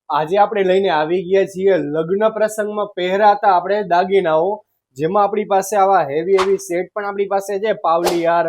આજે આપણે લઈને આવી ગયા છીએ લગ્ન પ્રસંગમાં પહેરાતા આપણે દાગીનાઓ, જેમાં આપણી પાસે આવા હેવી સેટ પણ આપણી પાસે છે. પાવલી હાર,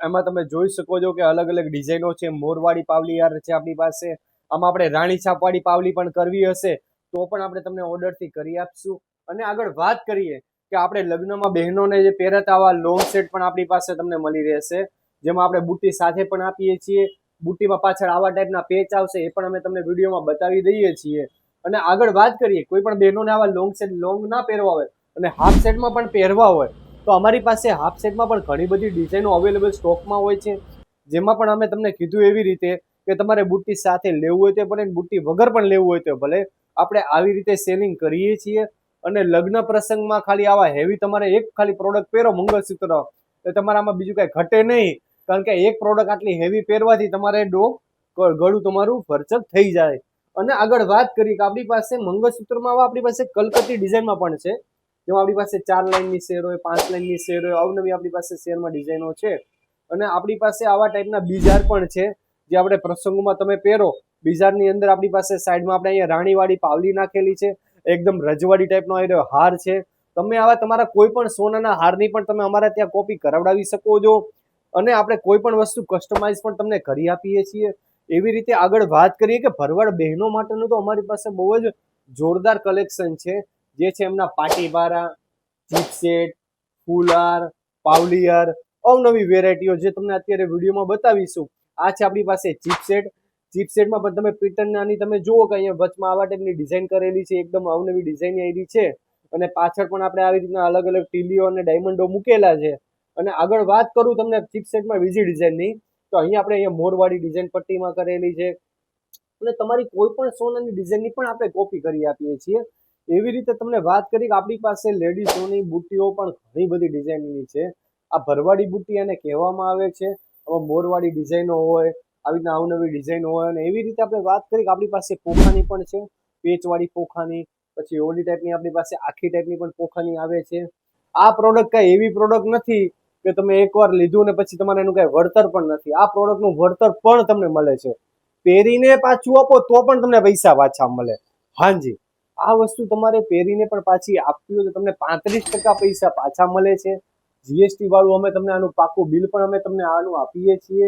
એમાં તમે જોઈ શકો છો કે અલગ અલગ ડિઝાઇનો છે. મોરવાડી પાવલી હાર છે આપણી પાસે. આમાં આપણે રાણી છાપવાળી પાવલી પણ કરવી હશે તો પણ આપણે તમને ઓર્ડરથી કરી આપશું. અને આગળ વાત કરીએ કે આપણે લગ્નમાં બહેનોને જે પહેરાતા આવા લોંગ સેટ પણ આપણી પાસે તમને મળી રહેશે, જેમાં આપણે બુટ્ટી સાથે પણ આપીએ છીએ. બુટ્ટીમાં પાછળ આવા ટાઈપના પેચ આવશે, એ પણ અમે તમને વિડીયોમાં બતાવી દઈએ છીએ. અને આગળ વાત કરીએ, કોઈ પણ બહેનોને આવા લોંગ સેટ લોંગ ના પહેરવા હોય અને હાફ સેટમાં પણ પહેરવા હોય તો અમારી પાસે હાફ સેટમાં પણ ઘણી બધી ડિઝાઇનો અવેલેબલ સ્ટોકમાં હોય છે. જેમાં પણ અમે તમને કીધું એવી રીતે કે તમારે બુટ્ટી સાથે લેવું હોય તો ભલે, બુટ્ટી વગર પણ લેવું હોય તો ભલે, આપણે આવી રીતે સેલિંગ કરીએ છીએ. અને લગ્ન પ્રસંગમાં ખાલી આવા હેવી તમારે એક ખાલી પ્રોડક્ટ પહેરો મંગળસૂત્ર, તો તમારામાં બીજું કાંઈ ઘટે નહીં. કારણ કે એક પ્રોડક્ટ આટલી હેવી પહેરવાથી તમારે ગળું તમારું ભરચક થઈ જાય. અને આગળ વાત કરીએ કે આપણી પાસે મંગળસૂત્રમાં આપણી પાસે કલકત્તી ડિઝાઇનમાં પણ છે, જેમાં આપણી પાસે 4 લાઇનની શેર હોય, 5 લાઇનની શેર હોય, અવનવી આપણી પાસે શેરમાં ડિઝાઇનો છે. અને આપણી પાસે આવા ટાઈપના બીજાર પણ છે, જે આપણે પ્રસંગોમાં તમે પહેરો. બીજારની અંદર આપણી પાસે સાઈડમાં આપણે અહીંયા રાણીવાળી પાવલી નાખેલી છે, એકદમ રજવાડી ટાઈપનો આવ્યો હાર છે. તમે આવા તમારા કોઈ પણ સોનાના હારની પણ તમે અમારા ત્યાં કોપી કરાવડાવી શકો છો. અને આપણે કોઈ પણ વસ્તુ કસ્ટમાઇઝ પણ તમને કરી આપીએ છીએ. એવી રીતે આગળ વાત કરીએ કે ભરવાડ બહેનો માટેનું તો અમારી પાસે બહુ જ જોરદાર કલેક્શન છે, જે છે એમના પાટીબારા, ચીપ સેટ, ફૂલહાર, પાવલીહાર, અવનવી વેરાયટીઓ જે તમને અત્યારે વિડીયોમાં બતાવીશું. આ છે આપણી પાસે ચીપ સેટ. ચીપ સેટમાં પણ તમે પેટર્નની તમે જુઓ કે અહીંયા વચમાં આવા ટાઈપની ડિઝાઇન કરેલી છે, એકદમ અવનવી ડિઝાઇન આવી છે. અને પાછળ પણ આપણે આવી રીતના અલગ અલગ ટીલીઓ અને ડાયમંડો મૂકેલા છે. અને આગળ વાત કરું તમને ચીપ સેટમાં બીજી ડિઝાઇનની, તો અહીંયા મોરવાડી ડિઝાઇન પટ્ટીમાં કરેલી છે. અને તમારી કોઈ પણ સોનાની ડિઝાઇનની પણ આપણે કોપી કરી આપીએ છીએ. એવી રીતે તમને વાત કરી કે આપણી પાસે લેડીઝોની બુટ્ટીઓ પણ ઘણી બધી ડિઝાઇનની છે. આ ભરવાડી બુટ્ટી એને કહેવામાં આવે છે. મોરવાડી ડિઝાઇનો હોય, આવી રીતના અવનવી ડિઝાઇનો હોય. અને એવી રીતે આપણે વાત કરી કે આપણી પાસે પોખાની પણ છે, પેચવાળી પોખાની. પછી ઓલી ટાઈપની આપણી પાસે આખી ટાઈપની પણ પોખાની આવે છે. આ પ્રોડક્ટ કઈ એવી પ્રોડક્ટ નથી કે તમે એકવાર લીધું ને પછી તમારે એનું કઈ વળતર પણ નથી. આ પ્રોડક્ટનું વળતર પણ તમને મળે છે. પહેરીને પાછું આપો તો પણ તમને પૈસા પાછા મળે. હાજી, આ વસ્તુ તમારે પહેરીને પણ પાછી આપવી હોય તો તમને 35% પૈસા પાછા મળે છે. જીએસટી વાળું અમે તમને આનું પાકું બિલ પણ અમે તમને આનું આપીએ છીએ.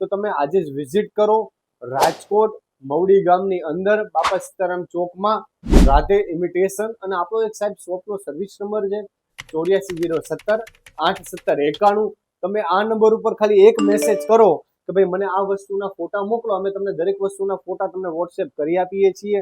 તો તમે આજે જ વિઝિટ કરો રાજકોટ મવડી ગામની અંદર બાપા સીતારામ ચોકમાં, રાધે ઇમિટેશન. અને આપણો એક સાહેબ શોપનો સર્વિસ નંબર છે 8407087091. તમે આ નંબર ઉપર ખાલી એક મેસેજ કરો કે ભાઈ મને આ વસ્તુના ફોટા મોકલો, અમે તમને દરેક વસ્તુના ફોટા તમને વોટ્સએપ કરી આપીએ છીએ.